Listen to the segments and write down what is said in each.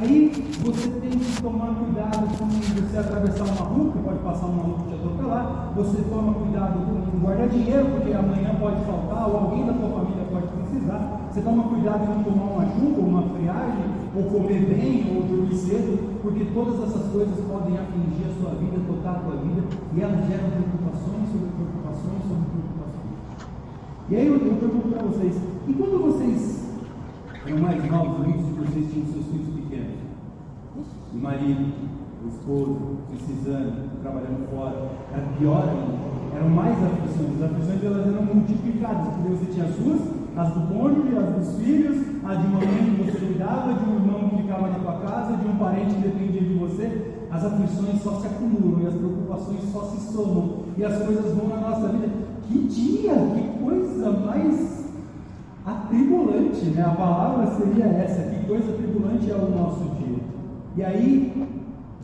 Aí você tem que tomar cuidado com você atravessar uma rua, que pode passar um maluco te atropelar. Você toma cuidado com guardar dinheiro, porque amanhã pode faltar, ou alguém da tua família pode precisar. Você toma cuidado em não tomar uma chuva, ou uma friagem, ou comer bem, ou dormir cedo, porque todas essas coisas podem afligir a sua vida, tocar a tua vida, e elas geram preocupações sobre preocupações sobre preocupações. E aí eu pergunto para vocês, e quando vocês eram mais novos, muitos de vocês tinham seus filhos pequenos, o marido, o esposo, precisando, trabalhando fora, era pior ainda, eram mais aflições. As aflições elas eram multiplicadas, porque você tinha as suas, as do cônjuge, as dos filhos, a de uma mãe que você cuidava, de um irmão que ficava na tua casa, de um parente que dependia de você. As aflições só se acumulam e as preocupações só se somam e as coisas vão na nossa vida. Que dia, que coisa mais atribulante, né? A palavra seria essa, que coisa atribulante é o nosso dia. E aí,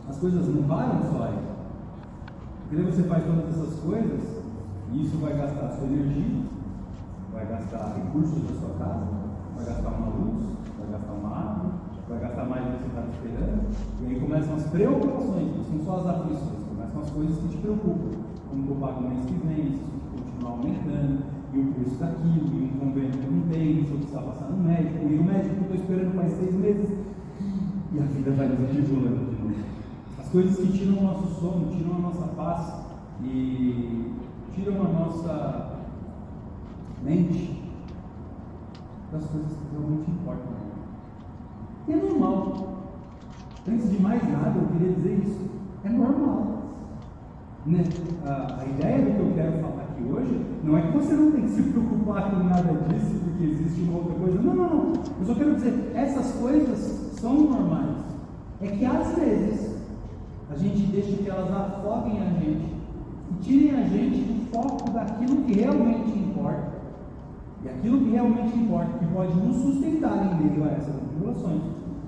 as coisas não param só aí. Porque você faz todas essas coisas e isso vai gastar a sua energia, vai gastar recursos da sua casa, vai gastar uma luz, vai gastar uma água, vai gastar mais do que você está esperando. E aí começam as preocupações, não são só as aflições, começam as coisas que te preocupam. Como que eu pago o mês que vem, se isso continuar aumentando, e o preço daquilo, e um convênio que eu não tenho, se eu precisar passar no médico, e o médico que eu estou esperando faz 6 meses, e a vida vai nos atribulando de novo. As coisas que tiram o nosso sono, tiram a nossa paz, e tiram a nossa mente das coisas que realmente importam. E é normal. Antes de mais nada, eu queria dizer isso. É normal. Né? A ideia do que eu quero falar aqui hoje não é que você não tem que se preocupar com nada disso, porque existe uma outra coisa. Não. Eu só quero dizer, essas coisas são normais. É que às vezes a gente deixa que elas afoguem a gente e tirem a gente do foco daquilo que realmente importa. E aquilo que realmente importa, que pode nos sustentar em meio a essas tribulações,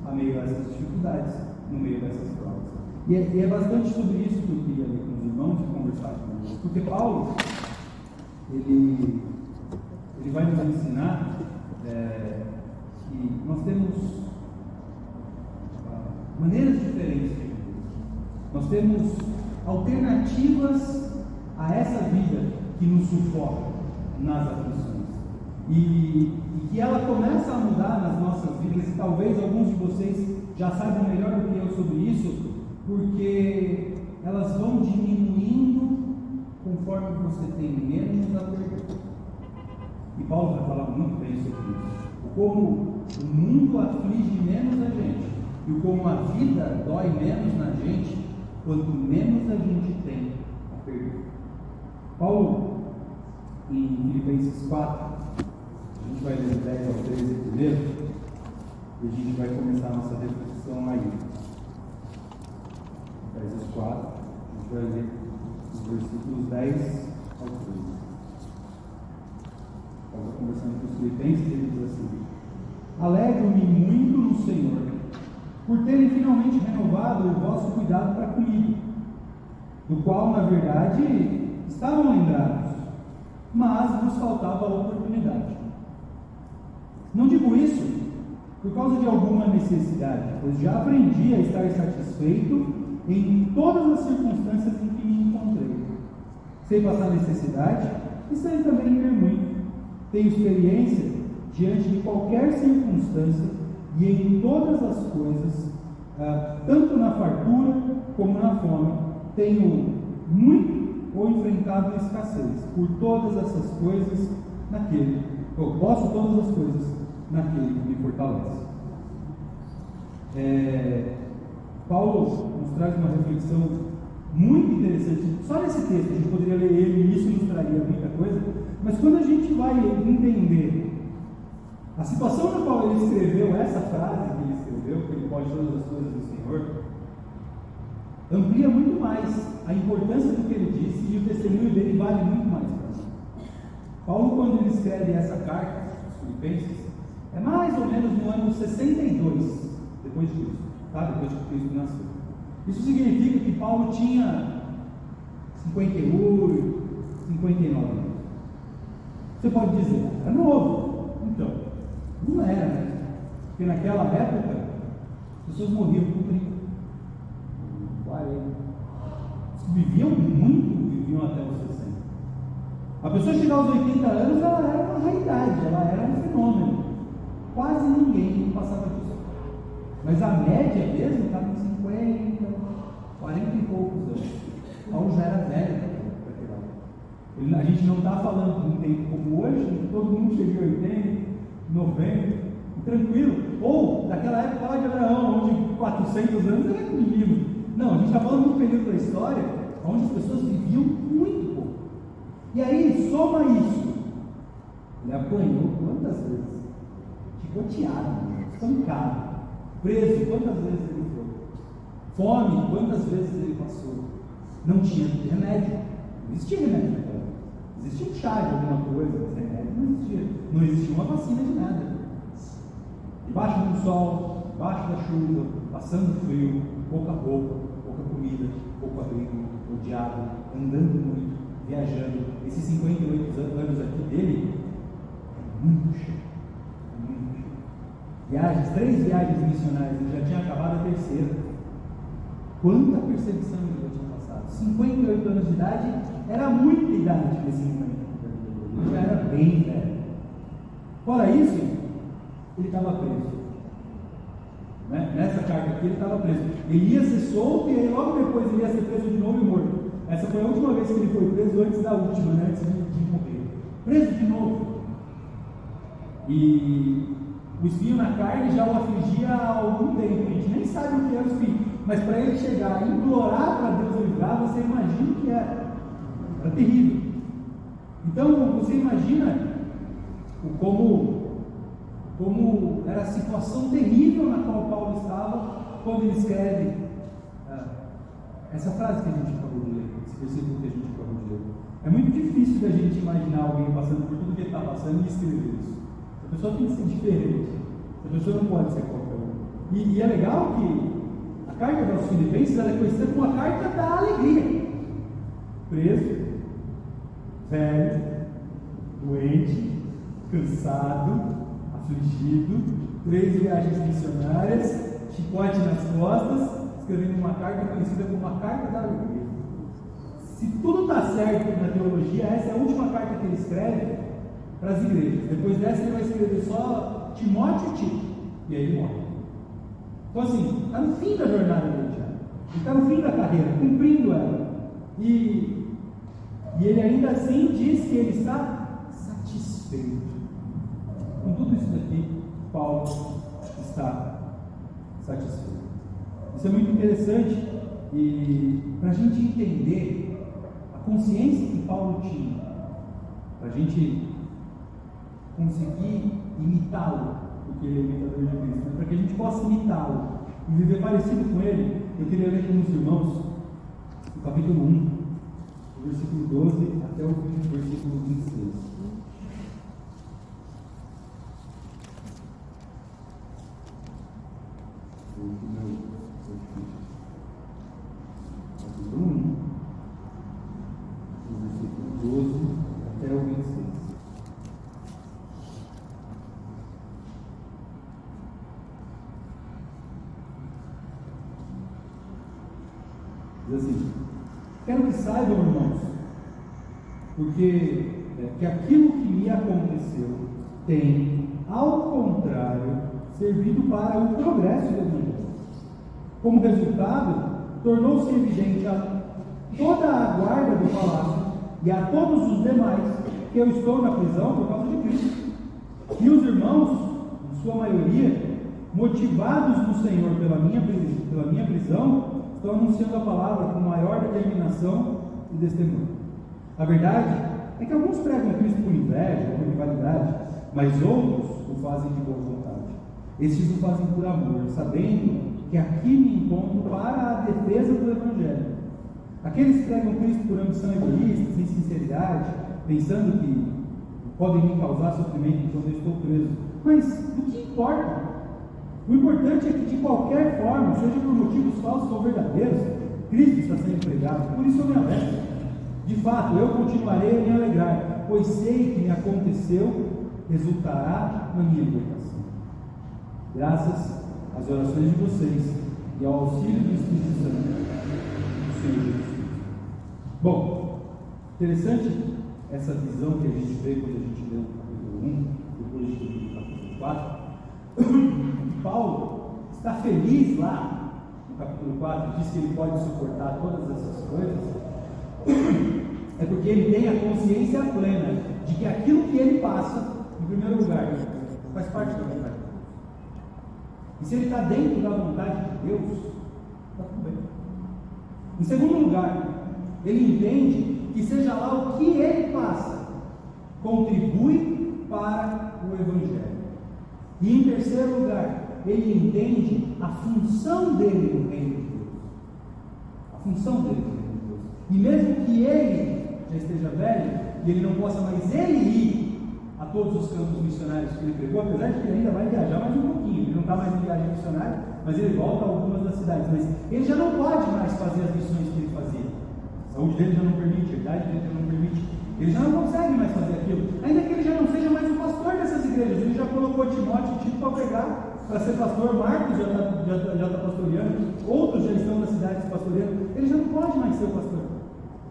a meio a essas dificuldades, no meio dessas provas. E é bastante sobre isso que eu queria ler com os irmãos e conversar com eles. Porque Paulo, ele vai nos ensinar que nós temos maneiras diferentes de viver. Nós temos alternativas a essa vida que nos sufoca nas aflições. E que ela começa a mudar nas nossas vidas, e talvez alguns de vocês já saibam melhor do que eu sobre isso, porque elas vão diminuindo conforme você tem menos a perder. E Paulo vai falar muito bem sobre isso. Como o mundo aflige menos a gente, e como a vida dói menos na gente, quanto menos a gente tem a perder. Paulo, em Filipenses 4, a gente vai ler 10 ao 13 primeiro, e a gente vai começar a nossa reflexão aí. Efésios 4, a gente vai ler os versículos 10 ao 13. Estava conversando com os filipenses e ele diz assim: alegro-me muito no Senhor, por terem finalmente renovado o vosso cuidado para comigo, do qual, na verdade, estavam lembrados, mas vos faltava a oportunidade. Não digo isso por causa de alguma necessidade, pois já aprendi a estar satisfeito em todas as circunstâncias em que me encontrei. Sei passar necessidade e sei também ter muito. Tenho experiência diante de qualquer circunstância e em todas as coisas, tanto na fartura como na fome, tenho muito ou enfrentado escassez. Por todas essas coisas, eu posso todas as coisas naquele que me fortalece. Paulo nos traz uma reflexão muito interessante. Só nesse texto, a gente poderia ler ele e isso nos traria muita coisa, mas quando a gente vai entender a situação na qual ele escreveu essa frase que ele escreveu, que ele pode todas as coisas do Senhor, amplia muito mais a importância do que ele disse, e o testemunho dele vale muito mais para nós. Paulo, quando ele escreve essa carta aos Filipenses, é mais ou menos no ano 62 depois de Cristo, tá? Depois de Cristo nasceu. Isso significa que Paulo tinha 58, 59 anos. Você pode dizer, era novo. Então, não era, né? Porque naquela época, pessoas morriam com 30, 40. Os que viviam muito, viviam até os 60. A pessoa chegar aos 80 anos, ela era uma raridade, ela era um fenômeno. Quase ninguém passava disso. Mas a média mesmo estava em 50, 40 e poucos anos. Paulo já era velho para aquele lado. A gente não está falando de um tempo como hoje, em que todo mundo chega em 80, 90, tranquilo. Ou daquela época lá de Abraão, onde 400 anos era menino. Não, a gente está falando de um período da história onde as pessoas viviam muito pouco. E aí, soma isso. Ele apanhou quantas vezes? Chicoteado, espancado, preso, quantas vezes ele foi? Fome, quantas vezes ele passou? Não tinha remédio. Não existia remédio naquela época. Existia um chá de alguma coisa, mas remédio não existia. Não existia uma vacina de nada. Debaixo do sol, debaixo da chuva, passando frio, pouca roupa, pouca comida, pouco abrigo, odiado, andando muito, viajando. Esses 58 anos aqui dele é muito cheio. Muito cheio. Viagens, 3 viagens missionárias, ele já tinha acabado a terceira. Quanta perseguição ele já tinha passado? 58 anos de idade era muita idade nesse momento. Ele já era bem velho. Fora isso, ele estava preso. Nessa carta aqui ele estava preso. Ele ia ser solto e aí logo depois ele ia ser preso de novo e morto. Essa foi a última vez que ele foi preso, antes da última, antes de morrer. Preso de novo. E o espinho na carne já o afligia há algum tempo. A gente nem sabe o que é o espinho, mas para ele chegar e implorar para Deus livrar, você imagina o que era. Era terrível. Então você imagina como era a situação terrível na qual Paulo estava quando ele escreve essa frase que a gente acabou de ler, esse versículo que a gente acabou de ler. É muito difícil da gente imaginar alguém passando por tudo que ele está passando e escrever isso. A pessoa tem que ser diferente, a pessoa não pode ser qualquer um. E é legal que a carta aos Filipenses ela é conhecida como a carta da alegria. Preso, velho, doente, cansado, afligido, 3 viagens missionárias, chicote nas costas, escrevendo uma carta conhecida como a carta da alegria. Se tudo está certo na teologia, essa é a última carta que ele escreve para as igrejas. Depois dessa ele vai escrever só Timóteo e Tito, e aí ele morre. Então assim, está no fim da jornada dele já. Ele está no fim da carreira, cumprindo ela. E ele ainda assim diz que ele está satisfeito. Com tudo isso daqui, Paulo está satisfeito. Isso é muito interessante e para a gente entender a consciência que Paulo tinha, para a gente conseguir imitá-lo, porque ele é imitador de Cristo, mas para que a gente possa imitá-lo e viver parecido com ele, eu queria ler com os irmãos o capítulo 1, do versículo 12 até o versículo 26. Capítulo 1, do versículo 12 até o 26. Diz assim: quero que saibam, irmãos, porque que aquilo que me aconteceu tem, ao contrário, servido para o progresso do Evangelho. Como resultado, tornou-se evidente a toda a guarda do palácio e a todos os demais que eu estou na prisão por causa de Cristo. E os irmãos, em sua maioria, motivados no Senhor pela minha prisão, estão anunciando a palavra com maior determinação e testemunho. A verdade é que alguns pregam Cristo por inveja, por rivalidade, mas outros o fazem de boa vontade. Estes o fazem por amor, sabendo que aqui me encontro para a defesa do Evangelho. Aqueles que pregam Cristo por ambição egoísta, sem sinceridade, pensando que podem me causar sofrimento enquanto eu estou preso. Mas o que importa? O importante é que, de qualquer forma, seja por motivos falsos ou verdadeiros, Cristo está sendo pregado. Por isso eu me alegro. De fato, eu continuarei a me alegrar, pois sei que me aconteceu resultará na minha libertação. Graças às orações de vocês e ao auxílio do Espírito Santo, do Senhor Jesus. Bom, interessante essa visão que a gente vê quando a gente lê o capítulo 1, depois de ler o capítulo 4. Paulo está feliz lá no capítulo 4, diz que ele pode suportar todas essas coisas, é porque ele tem a consciência plena de que aquilo que ele passa, em primeiro lugar, faz parte da vontade de Deus. E se ele está dentro da vontade de Deus, está tudo bem. Em segundo lugar, ele entende que seja lá o que ele passa, contribui para o Evangelho. E em terceiro lugar, ele entende a função dele no reino de Deus. A função dele no reino de Deus. E mesmo que ele já esteja velho, e ele não possa mais ele ir a todos os campos missionários que ele pregou, apesar de que ele ainda vai viajar mais um pouquinho, ele não está mais em viagem missionária, mas ele volta a algumas das cidades, mas ele já não pode mais fazer as missões que ele fazia. A saúde dele já não permite, a idade dele já não permite, ele já não consegue mais fazer aquilo, ainda que ele já não seja mais o pastor dessas igrejas. Ele já colocou Timóteo e Tito para pregar, para ser pastor. Marcos já está pastoreando, outros já estão nas cidades pastoreando. Ele já não pode mais ser o pastor,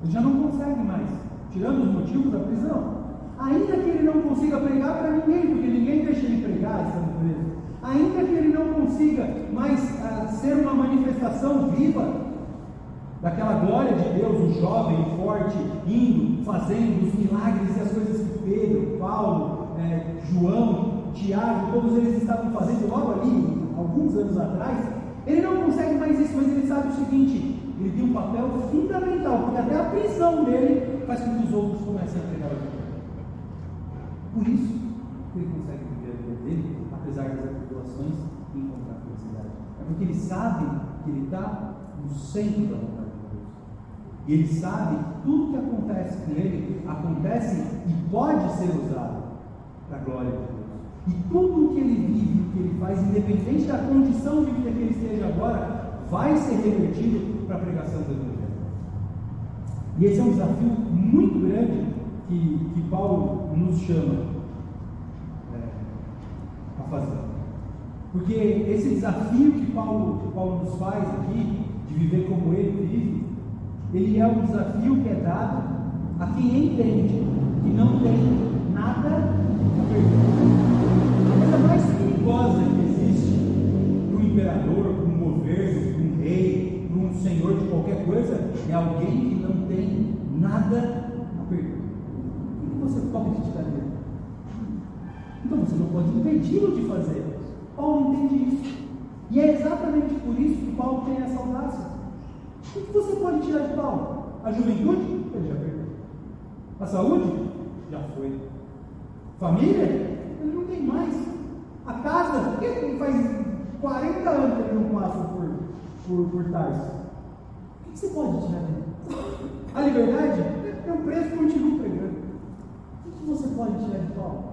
ele já não consegue mais, tirando os motivos da prisão. Ainda que ele não consiga pregar para ninguém, porque ninguém deixa ele pregar estando preso, ainda que ele não consiga mais ser uma manifestação viva daquela glória de Deus, um jovem forte, indo, fazendo os milagres e as coisas que Pedro, Paulo, João, Tiago, todos eles estavam fazendo logo ali, alguns anos atrás, ele não consegue mais isso, mas ele sabe o seguinte: ele tem um papel fundamental, porque até a prisão dele faz com que os outros comecem a pregar o Evangelho. Por isso que ele consegue viver a vida dele, apesar das atribulações, e encontrar felicidade. É porque ele sabe que ele está no centro da vontade de Deus. E ele sabe que tudo que acontece com ele, acontece e pode ser usado para a glória de Deus. E tudo o que ele vive, o que ele faz, independente da condição de vida que ele esteja agora, vai ser revertido para a pregação do Evangelho. E esse é um desafio muito grande que Paulo nos chama a fazer. Porque esse desafio que Paulo nos faz aqui, de viver como ele vive, ele é um desafio que é dado a quem entende que não tem nada a perder. A coisa mais perigosa que existe para um imperador, para um governo, para um rei, para um senhor de qualquer coisa, é alguém que não tem nada a perder. O que você pode te dar dele? Então você não pode impedi-lo de fazer. Paulo entende isso. E é exatamente por isso que Paulo tem essa audácia. O que você pode tirar de Paulo? A juventude? Ele já perdeu. A saúde? Já foi. Família? Ele não tem mais. A casa? Ele faz 40 anos que ele não passa por Tarso. O que você pode tirar dele? A liberdade? É um preço que continua pregando. O que você pode tirar de Paulo?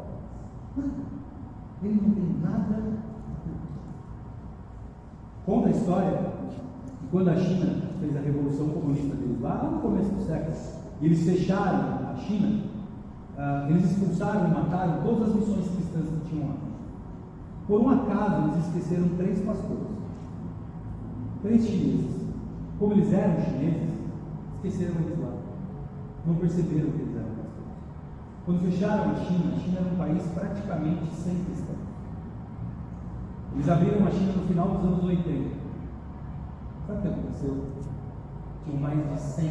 Ele não tem nada. Conta a história que quando a China fez a revolução comunista deles lá no começo do século, e eles fecharam a China, eles expulsaram e mataram todas as missões cristãs que tinham lá. Por um acaso, eles esqueceram 3 pastores, 3 chineses. Como eles eram chineses, esqueceram eles lá, não perceberam que eles eram pastores. Quando fecharam a China era um país praticamente sem cristãos. Eles abriram a China no final dos anos 80. Sabe o que aconteceu? Tinham mais de 100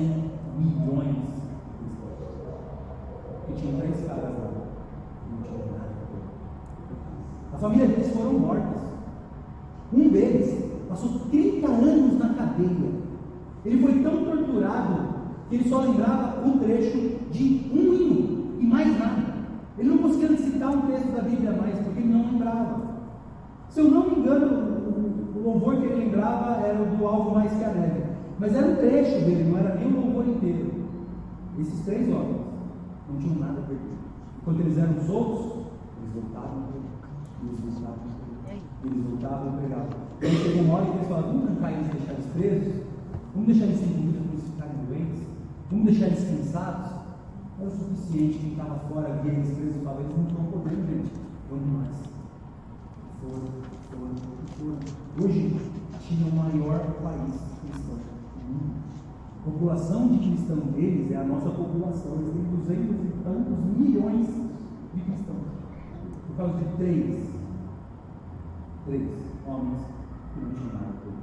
milhões de cristãos. E tinham 3 caras lá. Não tinham nada. A família deles foram mortas. Um deles passou 30 anos na cadeia. Ele foi tão torturado que ele só lembrava um trecho de um hino e mais nada. Ele não conseguia citar um texto da Bíblia mais, porque ele não lembrava. Se eu não me engano, o louvor que ele lembrava era o do Alvo Mais Que Alegre, mas era um trecho dele, não era nem o louvor inteiro. Esses 3 homens não tinham nada perdido. Enquanto eles eram soltos, eles voltavam e pregavam. Então chegou uma hora que eles falaram: vamos trancar eles e deixar eles presos, vamos deixar eles sem comida para eles ficarem doentes, vamos deixar eles cansados. Era o suficiente. Quem estava fora via eles presos e falava: eles não estão podendo, gente, vamos mais. Foram. Hoje, a China é o maior maior país cristão do mundo. A população de cristãos deles é a nossa população. Eles têm 200 e tantos milhões de cristãos. Por causa de três homens que não tinham nada a perder.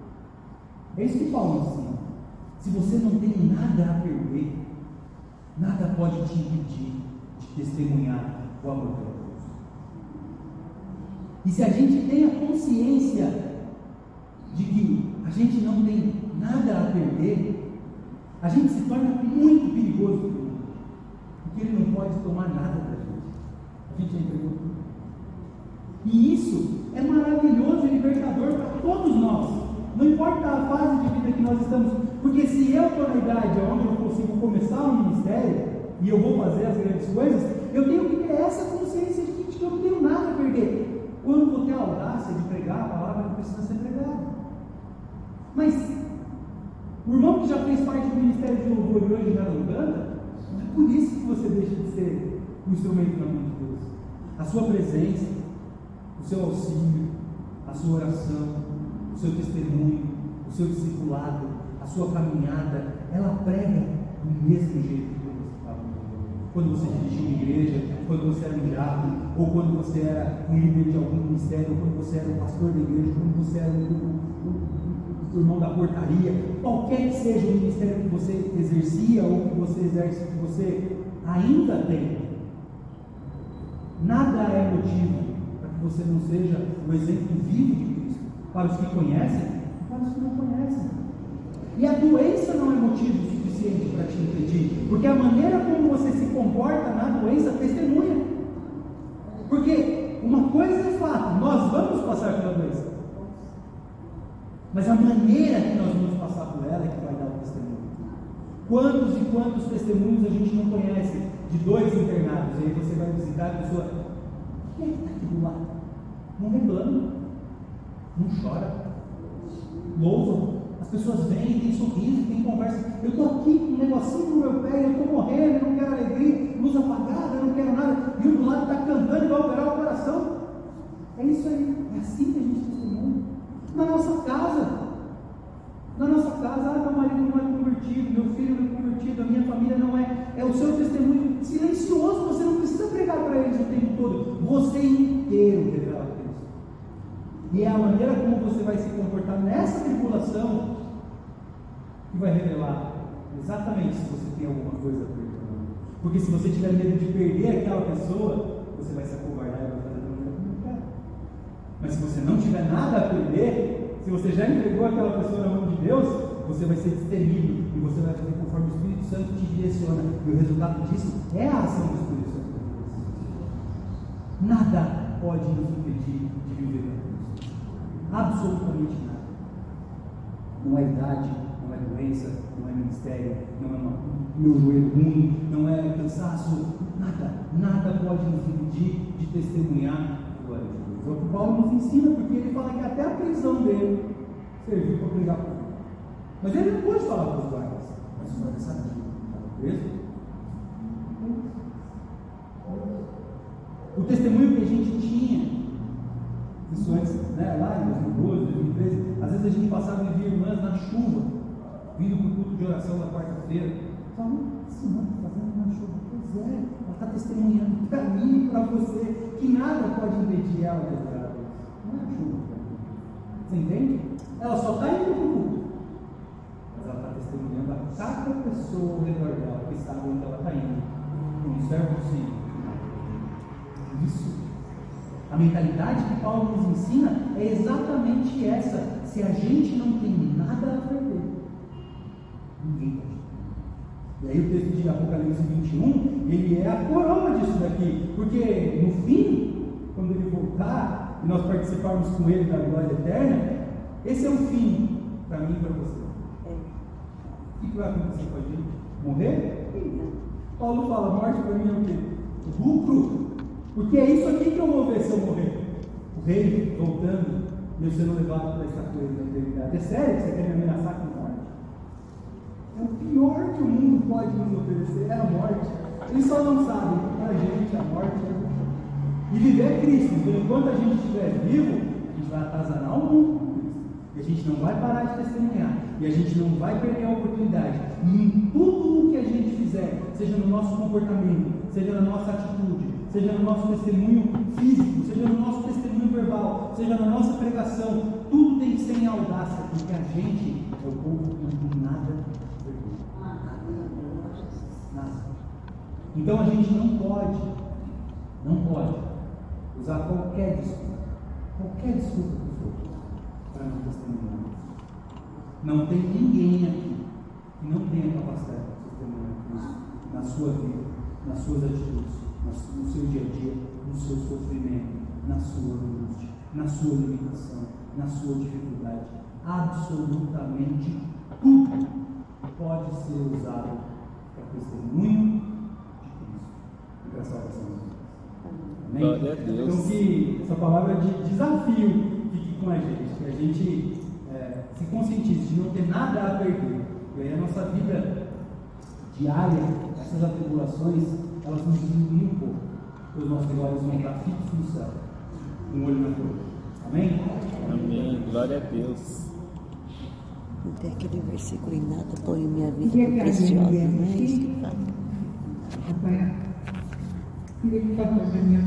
É isso que Paulo ensina. Se você não tem nada a perder, nada pode te impedir de testemunhar o amor de Deus. E se a gente tem a consciência de que a gente não tem nada a perder, a gente se torna muito perigoso para ele, porque ele não pode tomar nada da gente. A gente já entregou tudo. E isso é maravilhoso e libertador para todos nós. Não importa a fase de vida que nós estamos, porque se eu estou na idade onde eu consigo começar um ministério e eu vou fazer as grandes coisas, eu tenho que ter essa consciência de que eu não tenho nada a perder. Ou eu não vou ter a audácia de pregar a palavra que precisa ser pregada. Mas o irmão que já fez parte do ministério de louvor e hoje já não canta, não é por isso que você deixa de ser um instrumento na mão de Deus. A sua presença, o seu auxílio, a sua oração, o seu testemunho, o seu discipulado, a sua caminhada, ela prega do mesmo jeito que você estava. Quando você dirigia uma igreja, quando você era um diácono, ou quando você era um líder de algum ministério, ou quando você era o pastor da igreja, quando você era o irmão da portaria, qualquer que seja o ministério que você exercia ou que você exerce, que você ainda tem, nada é motivo para que você não seja o exemplo vivo de Cristo, para os que conhecem e para os que não conhecem. E a doença não é motivo suficiente para te impedir, porque a maneira como você se comporta na doença testemunha. Porque uma coisa é fato, nós vamos passar pela doença, mas a maneira que nós vamos passar por ela é que vai dar o testemunho. Quantos e quantos testemunhos a gente não conhece de 2 internados, e aí você vai visitar a pessoa, quem é que está aqui do lado? Não reclama, não chora, louva, as pessoas vêm, tem sorriso, tem conversa. Eu estou aqui com um negocinho no meu pé, eu estou morrendo, eu não quero alegria, luz apagada, eu não quero nada, e o do lado está cantando e vai operar o coração. É isso aí, é assim que a gente testemunha. Na nossa casa, meu marido não é convertido, meu filho não é convertido, a minha família não é, é o seu testemunho silencioso, você não precisa pregar para eles o tempo todo, você inteiro revela Cristo. E é a maneira como você vai se comportar nessa tribulação que vai revelar exatamente se você tem alguma coisa a perder. Porque se você tiver medo de perder aquela pessoa, você vai se acovardar e vai fazer da maneira como quer. Mas se você não tiver nada a perder, se você já entregou aquela pessoa na mão de Deus, você vai ser destemido e você vai fazer conforme o Espírito Santo te direciona. E o resultado disso é a ação do Espírito Santo. Nada pode nos impedir de viver com Cristo. Absolutamente nada. Não é idade, não é doença, não é ministério, não é meu joelho ruim, não é cansaço, nada pode nos impedir de testemunhar a glória de Deus. É o que Paulo nos ensina, porque ele fala que até a prisão dele serviu para pregar para ele. Mas ele não pôde falar para os guardas, mas os guardas sabiam que estava preso. O testemunho que a gente tinha, isso antes, lá em 2012, 2013, às vezes a gente passava e via irmãs na chuva, vindo para o culto de oração na quarta-feira. Falando, essa irmã está fazendo na chuva. Pois é, ela está testemunhando para mim e para você, que nada pode impedir ela de adorar a Deus. Não é a chuva. Você entende? Ela só está indo para o culto, mas ela está testemunhando a cada pessoa ao redor dela que sabe onde ela está indo. Um servo do Senhor. Isso. A mentalidade que Paulo nos ensina é exatamente essa. Se a gente não tem nada a perder, ninguém pode. E aí o texto de Apocalipse 21, ele é a coroa disso daqui, porque no fim, quando ele voltar e nós participarmos com ele da glória eterna, esse é o fim para mim e para você. O que vai acontecer com a gente? Morrer? Paulo fala, morte para mim é o quê? O lucro. Porque é isso aqui que eu vou ver se eu morrer. O rei voltando e eu sendo levado para essa coisa da eternidade. É sério que você quer me ameaçar com morte? É o pior que o mundo pode nos oferecer, é a morte. Eles só não sabem que para a gente a morte é. E viver é Cristo. Então, enquanto a gente estiver vivo, a gente vai atazanar o mundo com Cristo. E a gente não vai parar de testemunhar. E a gente não vai perder a oportunidade. E em tudo o que a gente fizer, seja no nosso comportamento, seja na nossa atitude, seja no nosso testemunho físico, seja no nosso testemunho verbal, seja na nossa pregação, tudo tem que ser em audácia, porque a gente é o povo que não tem nada a perder. Nada. Então a gente não pode usar qualquer desculpa que for, para não testemunhar. Não tem ninguém aqui que não tenha capacidade de testemunhar isso na sua vida, nas suas atitudes, no seu dia a dia, no seu sofrimento, na sua angústia, na sua limitação, na sua dificuldade. Absolutamente tudo pode ser usado para testemunho de Cristo e para a salvação de Deus. Amém? Glória a Deus. Então que essa palavra de desafio fique com a gente, que a gente se conscientize de não ter nada a perder. E aí a nossa vida diária, essas atribulações, elas nos diminuem um pouco, porque os nossos olhos vão estar fixos no céu, um olho na cruz. Amém? Amém. Glória a Deus. Não tem aquele versículo em nada, põe minha vida por preciosa, não é isso que fala? Queria que passasse a minha